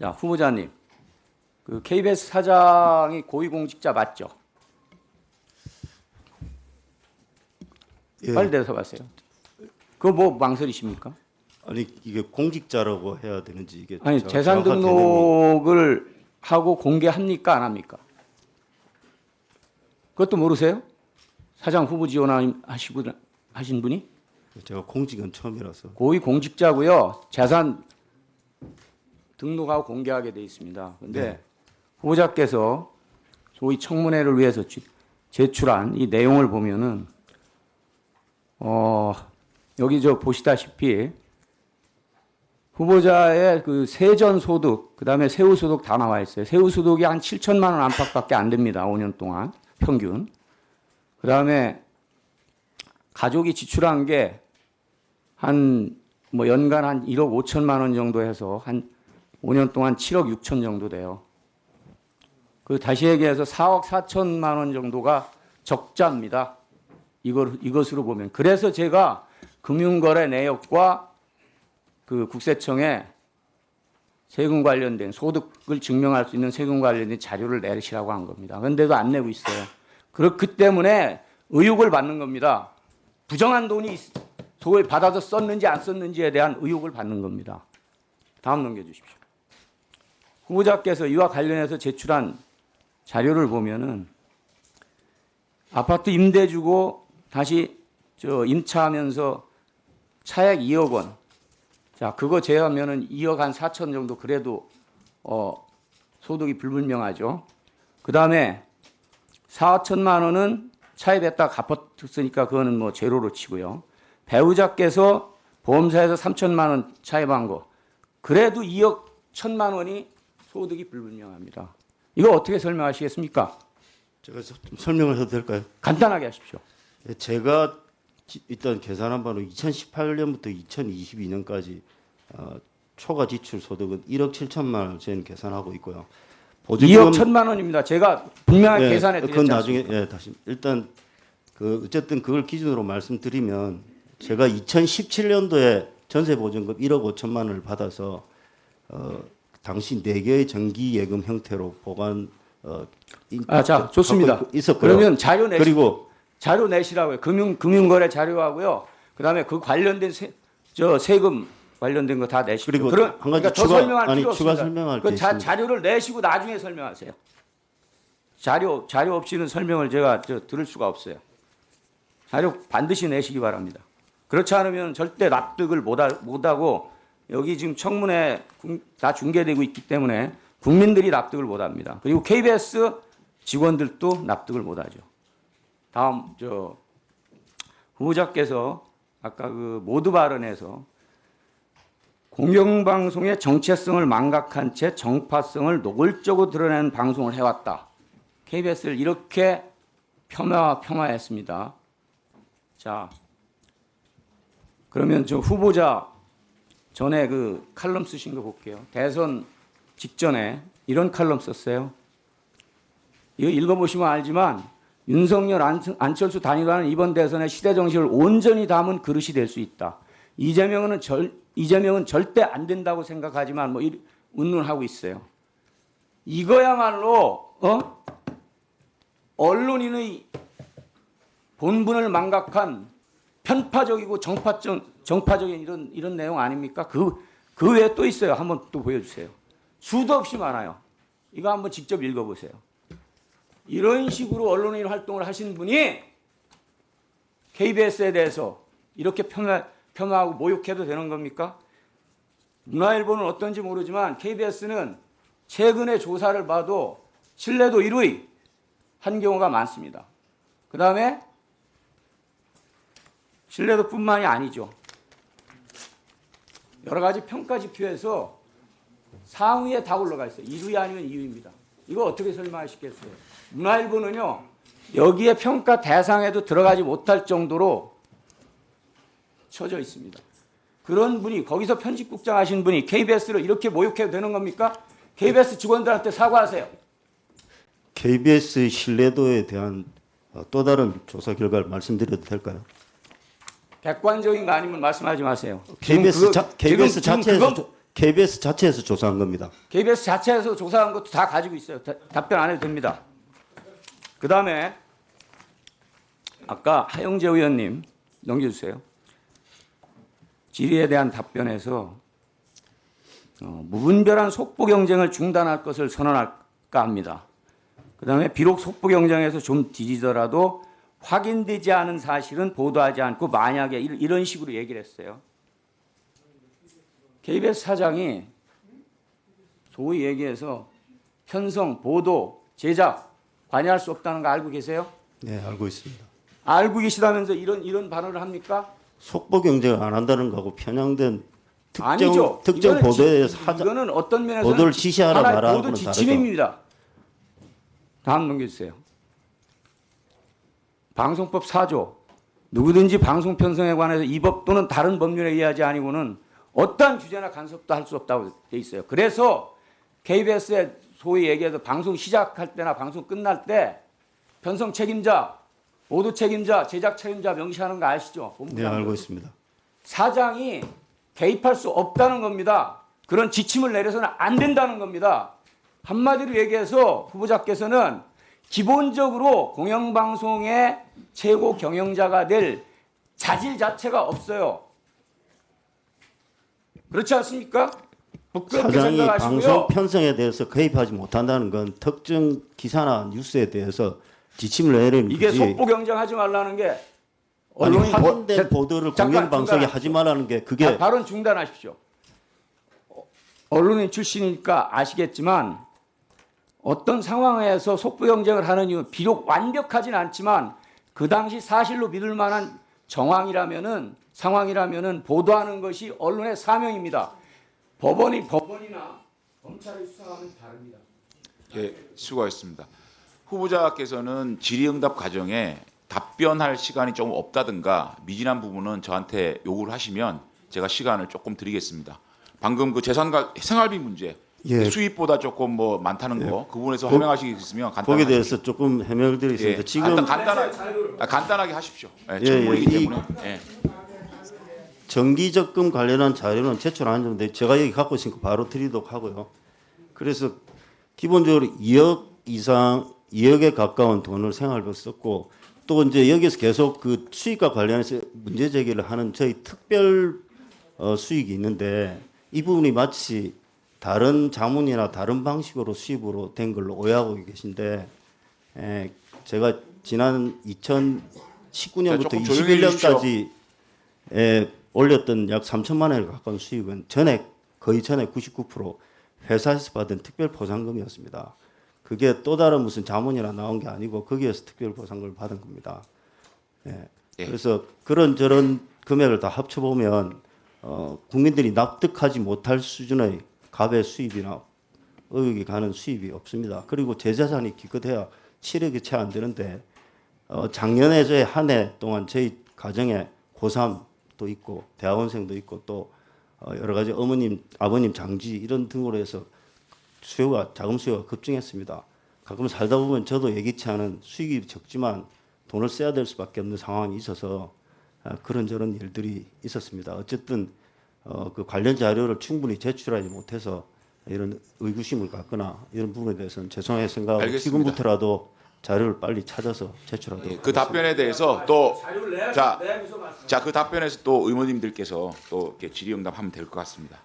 자, 후보자님, 그 KBS 사장이 고위공직자 맞죠? 예. 빨리 대답하세요. 그거 뭐 망설이십니까? 아니 이게 공직자라고 해야 되는지 이게 아니, 저- 재산 정확한 등록을 하고 공개합니까? 안 합니까? 그것도 모르세요? 사장 후보 지원하신 분이? 개념이 제가 공직은 처음이라서 고위공직자고요. 재산 등록하고 공개하게 돼 있습니다. 그런데 네. 후보자께서 소위 청문회를 위해서 제출한 이 내용을 보면은 여기 저 보시다시피 후보자의 그 세전 소득, 그다음에 세후 소득 다 나와 있어요. 세후 소득이 한 7천만 원 안팎밖에 안 됩니다. 5년 동안 평균. 그다음에 가족이 지출한 게 한 뭐 연간 한 1억 5천만 원 정도 해서 한 5년 동안 7억 6천 정도 돼요. 그 다시 얘기해서 4억 4천만 원 정도가 적자입니다. 이것으로 보면. 그래서 제가 금융거래 내역과 그 국세청에 세금 관련된 소득을 증명할 수 있는 세금 관련된 자료를 내시라고 한 겁니다. 그런데도 안 내고 있어요. 그렇기 때문에 의혹을 받는 겁니다. 부정한 돈이 소위 받아서 썼는지 안 썼는지에 대한 의혹을 받는 겁니다. 다음 넘겨주십시오. 후보자께서 이와 관련해서 제출한 자료를 보면은 아파트 임대 주고 다시 임차하면서 차액 2억 원. 자, 그거 제하면은 2억 한 4천 정도 그래도 소득이 불분명하죠. 그다음에 4천만 원은 차입했다 갚았으니까 그거는 뭐 제로로 치고요. 배우자께서 보험사에서 3천만 원 차입한 거. 그래도 2억 1천만 원이 소득이 불분명합니다. 이거 어떻게 설명하시겠습니까? 제가 좀 설명을 해도 될까요? 간단하게 하십시오. 예, 제가 일단 계산한 바로 2018년부터 2022년까지 초과 지출 소득은 1억 7천만 원 저는 계산하고 있고요. 2억 1천만 원입니다. 제가 분명하게 예, 계산해 그건 드렸지 나중에 않습니까? 다시 일단 그 어쨌든 그걸 기준으로 말씀드리면 제가 2017년도에 전세 보증금 1억 5천만 원을 받아서 당시 4개의 정기 예금 형태로 보관 자, 좋습니다. 있었고요. 그러면 그리고 자료 내시라고요. 금융거래 자료하고요. 그다음에 그 관련된 세금 관련된 거 다 내시고. 그리고 한 가지 그러니까 더 추가 설명할 필요 추가 없습니다. 설명할 그 게 있습니다. 자료를 내시고 나중에 설명하세요. 자료 없이는 설명을 제가 들을 수가 없어요. 자료 반드시 내시기 바랍니다. 그렇지 않으면 절대 납득을 못하고 여기 지금 청문회 다 중계되고 있기 때문에 국민들이 납득을 못합니다. 그리고 KBS 직원들도 납득을 못하죠. 다음 후보자께서 아까 그 모두 발언에서 공영방송의 정체성을 망각한 채 정파성을 노골적으로 드러내는 방송을 해왔다. KBS를 이렇게 폄하했습니다. 자, 그러면 저 후보자 전에 그 칼럼 쓰신 거 볼게요. 대선 직전에 이런 칼럼 썼어요. 이거 읽어보시면 알지만 윤석열, 안철수 단일화는 이번 대선의 시대 정신을 온전히 담은 그릇이 될 수 있다. 이재명은 절대 안 된다고 생각하지만 뭐 운운하고 있어요. 이거야말로 언론인의 본분을 망각한 편파적이고 정파적인 이런 내용 아닙니까? 그 외에 또 있어요. 한번 또 보여주세요. 수도 없이 많아요. 이거 한번 직접 읽어보세요. 이런 식으로 언론인 활동을 하신 분이 KBS에 대해서 이렇게 폄하하고 모욕해도 되는 겁니까? 문화일보는 어떤지 모르지만 KBS는 최근의 조사를 봐도 신뢰도 1위 한 경우가 많습니다. 그 다음에 신뢰도뿐만이 아니죠. 여러 가지 평가 지표에서 상위에 다 올라가 있어요. 1위 아니면 2위입니다. 이거 어떻게 설명하시겠어요? 문화일보는요, 여기에 평가 대상에도 들어가지 못할 정도로 처져 있습니다. 그런 분이, 거기서 편집국장 하신 분이 KBS를 이렇게 모욕해도 되는 겁니까? KBS 직원들한테 사과하세요. KBS 신뢰도에 대한 또 다른 조사 결과를 말씀드려도 될까요? 객관적인 거 아니면 말씀하지 마세요. KBS 지금 자체에서 KBS 자체에서 조사한 겁니다. KBS 자체에서 조사한 것도 다 가지고 있어요. 답변 안 해도 됩니다. 그 다음에 아까 하영재 의원님 넘겨주세요. 질의에 대한 답변에서 무분별한 속보 경쟁을 중단할 것을 선언할까 합니다. 그 다음에 비록 속보 경쟁에서 좀 뒤지더라도 확인되지 않은 사실은 보도하지 않고 만약에 이런 식으로 얘기를 했어요. KBS 사장이 소위 얘기해서 편성, 보도, 제작 관여할 수 없다는 거 알고 계세요? 네, 알고 있습니다. 알고 계시다면서 이런 발언을 합니까? 속보 경쟁을 안 한다는 거하고 편향된 아니죠. 특정 이거는 보도에 이거는 어떤 면에서는 보도를 지시하라 하나의 말하고는 보도 다르죠. 지침입니다. 다음 넘겨주세요. 방송법 4조 누구든지 방송 편성에 관해서 이 법 또는 다른 법률에 의하지 아니고는 어떠한 규제나 간섭도 할 수 없다고 돼 있어요. 그래서 KBS에 소위 얘기해서 방송 시작할 때나 방송 끝날 때 편성 책임자, 보도 책임자, 제작 책임자 명시하는 거 아시죠? 네, 알고 있습니다. 사장이 개입할 수 없다는 겁니다. 그런 지침을 내려서는 안 된다는 겁니다. 한마디로 얘기해서 후보자께서는 기본적으로 공영방송의 최고 경영자가 될 자질 자체가 없어요. 그렇지 않습니까? 부끄럽게 사장이 생각하시고요. 방송 편성에 대해서 개입하지 못한다는 건 특정 기사나 뉴스에 대해서 지침을 내리는 이게 거지. 속보 경쟁하지 말라는 게 아니, 언론이 확인된 보도를 잠깐 공영방송에 중단. 하지 말라는 게 그게 발언 중단하십시오. 언론인 출신이니까 아시겠지만 어떤 상황에서 속보 경쟁을 하는 이유 비록 완벽하진 않지만 그 당시 사실로 믿을 만한 상황이라면은 보도하는 것이 언론의 사명입니다. 법원이나 검찰의 수사와는 다릅니다. 예, 수고하셨습니다. 후보자께서는 질의응답 과정에 답변할 시간이 조금 없다든가 미진한 부분은 저한테 요구를 하시면 제가 시간을 조금 드리겠습니다. 방금 그 재산과 생활비 문제, 예. 수입보다 조금 뭐 많다는 거, 그 부분에서 해명하시겠으면 간단하게. 거기에 대해서 조금 해명을 드리겠습니다. 예, 지금 간단하게 하십시오. 예, 예, 질문이기 예, 때문에. 예. 정기적금 관련한 자료는 제출 안 했는데 제가 여기 갖고 있으니까 바로 드리도록 하고요. 그래서 기본적으로 2억 이상, 2억에 가까운 돈을 생활비로 썼고 또 이제 여기서 계속 그 수익과 관련해서 문제 제기를 하는 저희 특별 수익이 있는데 이 부분이 마치 다른 자문이나 다른 방식으로 수입으로 된 걸로 오해하고 계신데 제가 지난 2019년부터 조금 조용히 21년까지 올렸던 약 3천만 원에 가까운 수익은 거의 전액 99% 회사에서 받은 특별 보상금이었습니다. 그게 또 다른 무슨 자문이나 나온 게 아니고 거기에서 특별 보상금을 받은 겁니다. 예. 그래서 그런저런 금액을 다 합쳐보면 국민들이 납득하지 못할 수준의 갑의 수입이나 의혹이 가는 수입이 없습니다. 그리고 제 자산이 기껏해야 7억이 채 안 되는데 작년에 저희 한 해 동안 저희 가정에 고3도 있고 대학원생도 있고 또 여러 가지 어머님, 아버님 장지 이런 등으로 해서 자금 수요가 급증했습니다. 가끔 살다 보면 저도 예기치 않은 수익이 적지만 돈을 써야 될 수밖에 없는 상황이 있어서 그런저런 일들이 있었습니다. 어쨌든 그 관련 자료를 충분히 제출하지 못해서 이런 의구심을 갖거나 이런 부분에 대해서는 죄송하게 생각하고 알겠습니다. 지금부터라도 자료를 빨리 찾아서 제출하도록 예, 그 답변에 대해서 또 자료를 자, 내야면서 말씀. 그 답변에서 또 의원님들께서 또 이렇게 질의응답하면 될 것 같습니다.